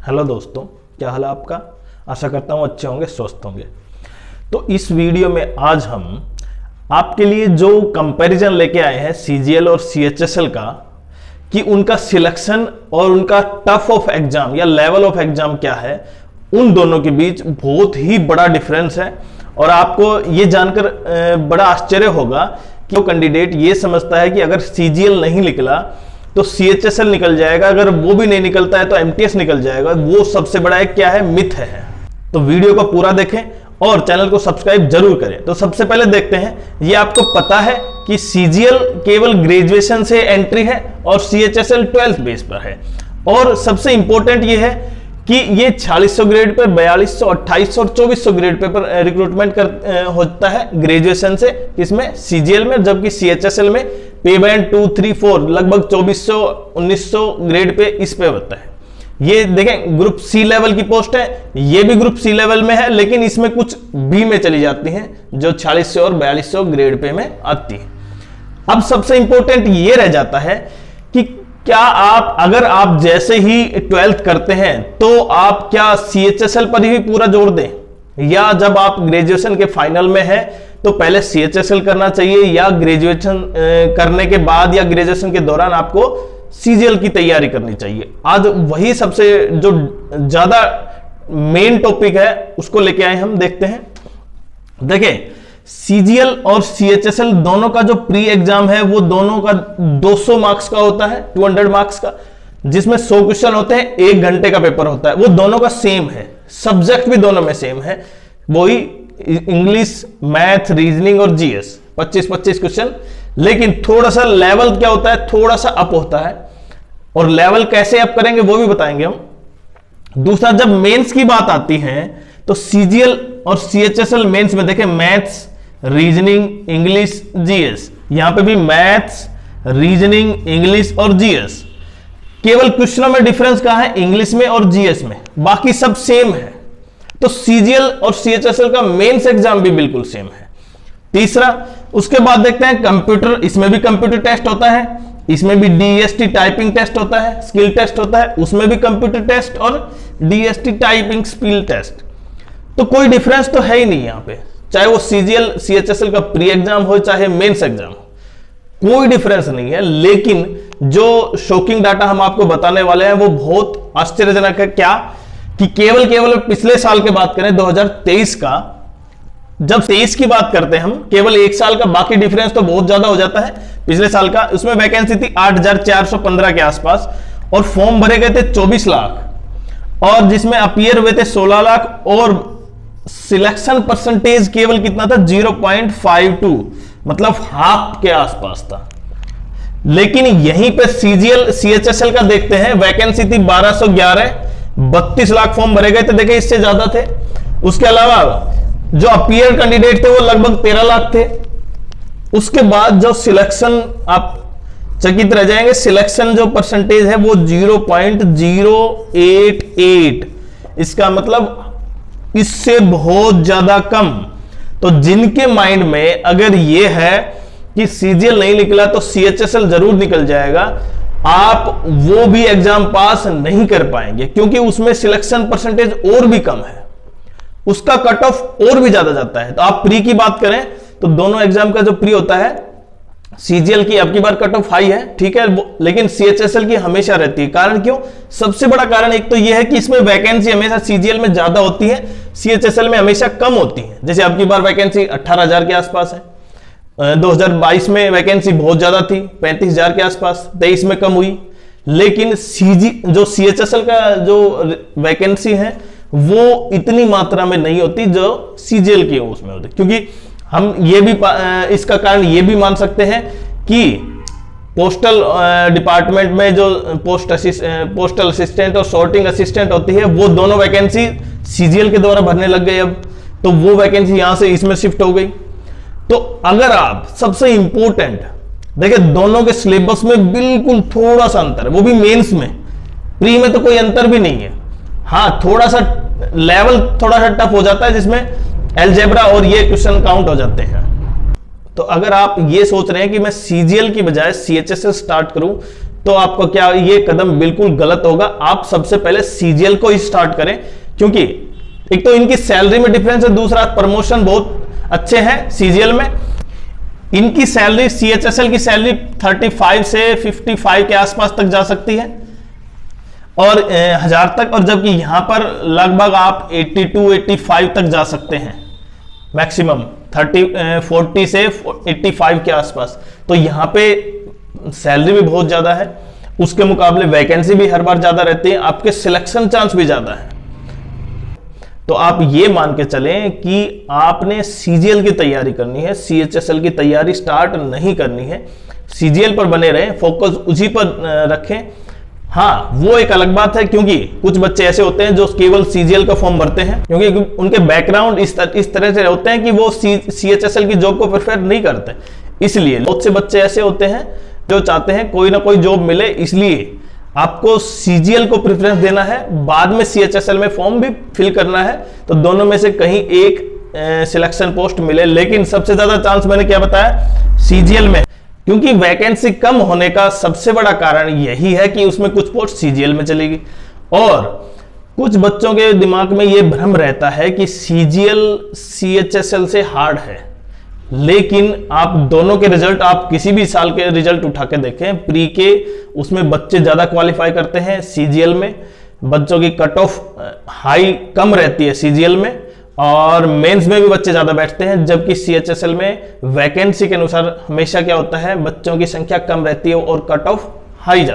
Hello दोस्तों, क्या हाल है आपका। आशा करता हूँ अच्छे होंगे, स्वस्थ होंगे। तो इस वीडियो में आज हम आपके लिए जो कंपैरिजन लेके आए हैं सीजीएल और सीएचएसएल का, कि उनका सिलेक्शन और उनका टफ ऑफ एग्जाम या लेवल ऑफ एग्जाम क्या है, उन दोनों के बीच बहुत ही बड़ा डिफरेंस है। और आपको ये जानकर बड़ा आश्चर्य होगा कि वो कैंडिडेट ये समझता है कि अगर सीजीएल नहीं निकला तो सीएचएसएल निकल जाएगा, अगर वो भी नहीं निकलता है तो एमटीएस निकल जाएगा। वो सबसे बड़ा एक क्या है, मिथ है। तो वीडियो को पूरा देखें और चैनल को सब्सक्राइब जरूर करें। तो सबसे पहले देखते हैं, ये आपको पता है कि सीजीएल केवल ग्रेजुएशन से एंट्री है और सीएचएसएल 12th बेस पर है। और सबसे इंपॉर्टेंट ये है कि ये 4600 ग्रेड पर, 4200, 2800 और 2400 ग्रेड पर रिक्रूटमेंट होता है ग्रेजुएशन से, इसमें सीजीएल में, जबकि सीएचएसएल में पे बैंड 2, 3, 4 लगभग 2400, 1900 ग्रेड पे इस पे होता है। ये देखें ग्रुप सी लेवल की पोस्ट है, ये भी ग्रुप सी लेवल में है, लेकिन इसमें कुछ बी में चली जाती हैं जो 4600 और 4200 ग्रेड पे में आती है। अब सबसे इंपॉर्टेंट ये रह जाता है कि क्या आप, अगर आप जैसे ही 12th करते हैं तो आप क्या सीएचएसएल पर ही पूरा जोर दें, या जब आप ग्रेजुएशन के फाइनल में हैं तो पहले सीएचएसएल करना चाहिए, या ग्रेजुएशन करने के बाद या ग्रेजुएशन के दौरान आपको सीजीएल की तैयारी करनी चाहिए। आज वही सबसे जो ज्यादा मेन टॉपिक है उसको लेके आए हम, देखते हैं। देखिए, सीजीएल और सीएचएसएल दोनों का जो प्री एग्जाम है वो दोनों का 200 मार्क्स का होता है, 200 मार्क्स का, जिसमें 100 क्वेश्चन होते हैं, 1 घंटे का पेपर होता है। वो दोनों का सेम है, सब्जेक्ट भी दोनों में सेम है, वही इंग्लिश, मैथ, रीजनिंग और जीएस, 25-25 क्वेश्चन। लेकिन थोड़ा सा लेवल क्या होता है, थोड़ा सा अप होता है, और लेवल कैसे अप करेंगे वो भी बताएंगे हम। दूसरा, जब मेंस की बात आती है तो सीजीएल और सीएचएसएल मेंस में देखें, मैथ्स, रीजनिंग, इंग्लिश, जीएस, यहां पे भी मैथ्स, रीजनिंग, इंग्लिश और जीएस। केवल क्वेश्चनों में डिफरेंस कहां है, इंग्लिश में और जीएस में, बाकी सब सेम है। तो सीजीएल और सीएचएसएल का मेंस एग्जाम भी बिल्कुल सेम है। तीसरा, उसके बाद देखते हैं कंप्यूटर, इसमें भी कंप्यूटर टेस्ट होता है, इसमें भी डीएसटी टाइपिंग टेस्ट होता है, स्किल टेस्ट होता है, उसमें भी कंप्यूटर टेस्ट और डीएसटी टाइपिंग स्किल टेस्ट। तो कोई डिफरेंस तो है ही नहीं यहां पे, चाहे वो सीजीएल सीएचएसएल का प्री एग्जाम हो चाहे मेंस एग्जाम हो, कोई डिफरेंस नहीं है। लेकिन जो शॉकिंग डाटा हम आपको बताने वाले हैं वो बहुत आश्चर्यजनक है। क्या कि केवल पिछले साल की बात करें 2023 का, जब 23 की बात करते हैं हम, केवल 1 साल का, बाकी डिफरेंस तो बहुत ज्यादा हो जाता है। पिछले साल का, उसमें वैकेंसी थी 8415 के आसपास, और फॉर्म भरे गए थे 24 लाख, और जिसमें अपीयर हुए थे 16 लाख, और सिलेक्शन परसेंटेज केवल कितना था, 0.52, मतलब हाफ के आसपास था। लेकिन यहीं पे सीजीएल सीएचएसएल का देखते हैं, वैकेंसी थी 1211, 32 लाख फॉर्म भरे गए थे, देखिए इससे ज्यादा थे। उसके अलावा जो अपीयर कैंडिडेट थे वो लगभग 13 लाख थे। उसके बाद जो सिलेक्शन, आप चकित रह जाएंगे, सिलेक्शन जो परसेंटेज है वो 0.088, इसका मतलब इससे बहुत ज्यादा कम। तो जिनके माइंड में अगर ये है कि सीजीएल नहीं निकला तो सीएचएसएल जरूर निकल जाएगा, आप वो भी एग्जाम पास नहीं कर पाएंगे, क्योंकि उसमें सिलेक्शन परसेंटेज और भी कम है, उसका कट ऑफ और भी ज्यादा जाता है। तो आप प्री की बात करें तो दोनों एग्जाम का जो प्री होता है, सीजीएल की अब की बार कट ऑफ हाई है, ठीक है, लेकिन सीएचएसएल की हमेशा रहती है। कारण क्यों? सबसे बड़ा कारण एक तो यह है कि इसमें वैकेंसी हमेशा सीजीएल में ज्यादा होती है, सीएचएसएल में हमेशा कम होती है। जैसे अब की बार वैकेंसी 18,000 के आसपास है, 2022 में वैकेंसी बहुत ज्यादा थी, 35,000 के आसपास, 23 में कम हुई। लेकिन जो सीएचएसएल का जो वैकेंसी है वो इतनी मात्रा में नहीं होती जो सीजीएल की उसमें होती, क्योंकि हम ये भी इसका कारण ये भी मान सकते हैं कि पोस्टल डिपार्टमेंट में जो पोस्टल असिस्टेंट और सॉर्टिंग असिस्टेंट होती है, वो दोनों वैकेंसी सीजीएल के द्वारा भरने लग गए अब, तो वो वैकेंसी यहां से इसमें शिफ्ट हो गई। तो अगर आप, सबसे इंपॉर्टेंट देखिए, दोनों के सिलेबस में बिल्कुल थोड़ा सा अंतर है, वो भी मेंस में, प्री में तो कोई अंतर भी नहीं है। हाँ, थोड़ा सा लेवल थोड़ा सा टफ हो जाता है, जिसमें अलजेब्रा और ये क्वेश्चन काउंट हो जाते हैं। तो अगर आप ये सोच रहे हैं कि मैं सीजीएल की बजाय सीएचएसएल स्टार्ट करूं तो आपको क्या, ये कदम बिल्कुल गलत होगा। आप सबसे पहले सीजीएल को ही स्टार्ट करें, क्योंकि एक तो इनकी सैलरी में डिफरेंस है, दूसरा प्रमोशन बहुत अच्छे हैं सीजीएल में। इनकी सैलरी, सीएचएसएल की सैलरी 35 से 55 के आसपास तक जा सकती है और 1000 तक, और जबकि यहां पर लगभग आप 82-85 तक जा सकते हैं मैक्सिमम, 40 से 85 के आसपास। तो यहां पे सैलरी भी बहुत ज्यादा है, उसके मुकाबले वैकेंसी भी हर बार ज्यादा रहती है, आपके सिलेक्शन चांस भी ज्यादा है। तो आप ये मान के चलें कि आपने सीजीएल की तैयारी करनी है, सीएचएसएल की तैयारी स्टार्ट नहीं करनी है। सीजीएल पर बने रहें, फोकस उसी पर रखें। हाँ, वो एक अलग बात है, क्योंकि कुछ बच्चे ऐसे होते हैं जो केवल सीजीएल का फॉर्म भरते हैं, क्योंकि उनके बैकग्राउंड इस तरह से होते हैं कि वो सीएचएसएल की जॉब को प्रेफर नहीं करते। इसलिए बहुत से बच्चे ऐसे होते हैं जो चाहते हैं कोई ना कोई जॉब मिले, इसलिए आपको सीजीएल को प्रेफरेंस देना है, बाद में सीएचएसएल में फॉर्म भी फिल करना है। तो दोनों में से कहीं एक सिलेक्शन पोस्ट मिले, लेकिन सबसे ज्यादा चांस मैंने क्या बताया, सीजीएल में, क्योंकि वैकेंसी कम होने का सबसे बड़ा कारण यही है कि उसमें कुछ पोस्ट सीजीएल में चलेगी। और कुछ बच्चों के दिमाग में यह भ्रम रहता है कि सीजीएल सीएचएसएल से हार्ड है, लेकिन आप दोनों के रिजल्ट, आप किसी भी साल के रिजल्ट उठा के देखें, प्री के उसमें बच्चे ज्यादा क्वालिफाई करते हैं, सीजीएल में बच्चों की कट ऑफ हाई कम रहती है सीजीएल में, और मेंस में भी बच्चे ज्यादा बैठते हैं, जबकि सीएचएसएल में वैकेंसी के अनुसार हमेशा क्या होता है, बच्चों की संख्या कम रहती है और कट ऑफ हाई जाती है।